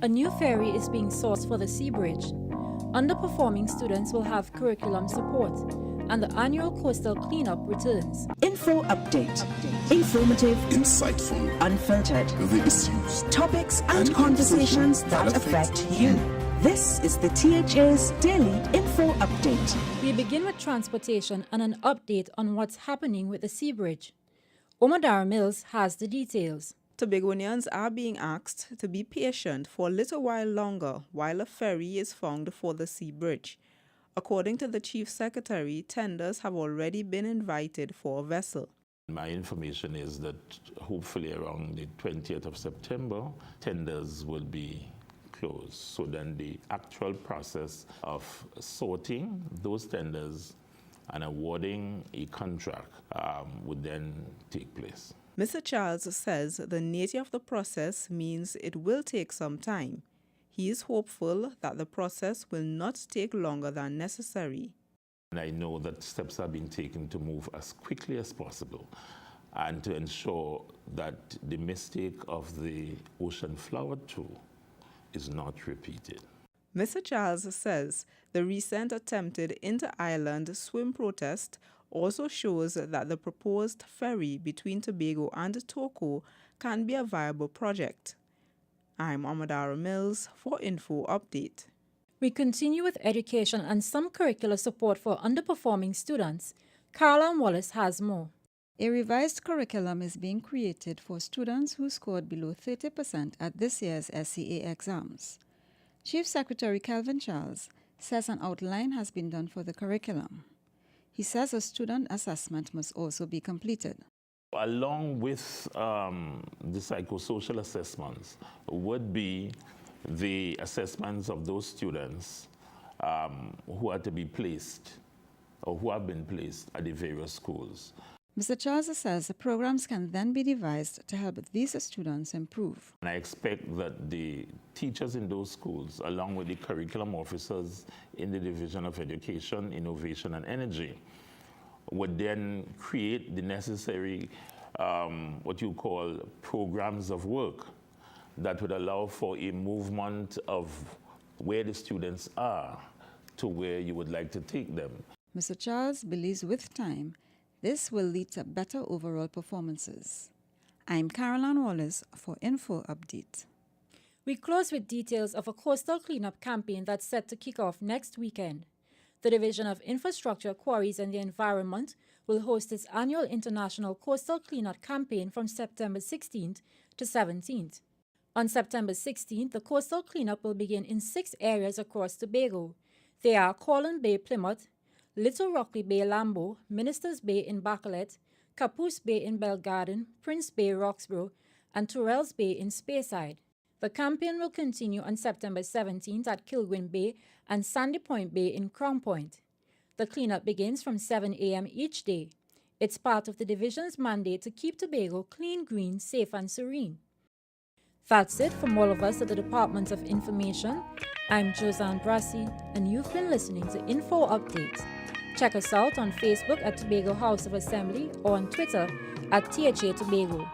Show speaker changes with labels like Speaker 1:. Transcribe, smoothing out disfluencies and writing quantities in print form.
Speaker 1: A new ferry is being sourced for the Sea Bridge. Underperforming students will have curriculum support, and the annual coastal cleanup returns.
Speaker 2: Info update. Informative,
Speaker 3: insightful,
Speaker 2: unfiltered.
Speaker 3: the issues,
Speaker 2: Topics and conversations that affect you. This is the THA's Daily Info Update.
Speaker 1: We begin with transportation and an update on what's happening with the Sea Bridge. Omadara Mills has the details.
Speaker 4: Tobagonians are being asked to be patient for a little while longer while a ferry is found for the Sea Bridge. According to the Chief Secretary, tenders have already been invited for a vessel.
Speaker 5: My information is that hopefully around the 20th of September, tenders will be closed. So then the actual process of sorting those tenders and awarding a contract would then take place.
Speaker 4: Mr. Charles says the nature of the process means it will take some time. He is hopeful that the process will not take longer than necessary.
Speaker 5: And I know that steps are being taken to move as quickly as possible and to ensure that the mistake of the Ocean Flower 2 is not repeated.
Speaker 4: Mr. Charles says the recent attempted inter-island swim protest also shows that the proposed ferry between Tobago and Toco can be a viable project. I'm Omadara Mills for Info Update.
Speaker 1: We continue with education and some curricular support for underperforming students. Caroline Wallace has more.
Speaker 6: A revised curriculum is being created for students who scored below 30% at this year's SCA exams. Chief Secretary Kelvin Charles says an outline has been done for the curriculum. He says a student assessment must also be completed.
Speaker 5: Along with the psychosocial assessments would be the assessments of those students who are to be placed or who have been placed at the various schools.
Speaker 6: Mr. Charles says the programs can then be devised to help these students improve.
Speaker 5: And I expect that the teachers in those schools, along with the curriculum officers in the Division of Education, Innovation and Energy, would then create the necessary, what you call programs of work that would allow for a movement of where the students are to where you would like to take them.
Speaker 6: Mr. Charles believes with time, this will lead to better overall performances. I'm Caroline Wallace for Info Update.
Speaker 1: We close with details of a coastal cleanup campaign that's set to kick off next weekend. The Division of Infrastructure, Quarries and the Environment will host its annual International Coastal Cleanup campaign from September 16th to 17th. On September 16th, the coastal cleanup will begin in 6 areas across Tobago. They are Corlin Bay, Plymouth, Little Rocky Bay, Lambo, Ministers Bay in Bacalet, Capoose Bay in Belgarden, Prince Bay, Roxborough, and Turrells Bay in Speyside. The campaign will continue on September 17th at Kilgwin Bay and Sandy Point Bay in Crown Point. The cleanup begins from 7 a.m. each day. It's part of the division's mandate to keep Tobago clean, green, safe, and serene. That's it from all of us at the Department of Information. I'm Josanne Brassi, and you've been listening to Info Updates. Check us out on Facebook at Tobago House of Assembly or on Twitter at THA Tobago.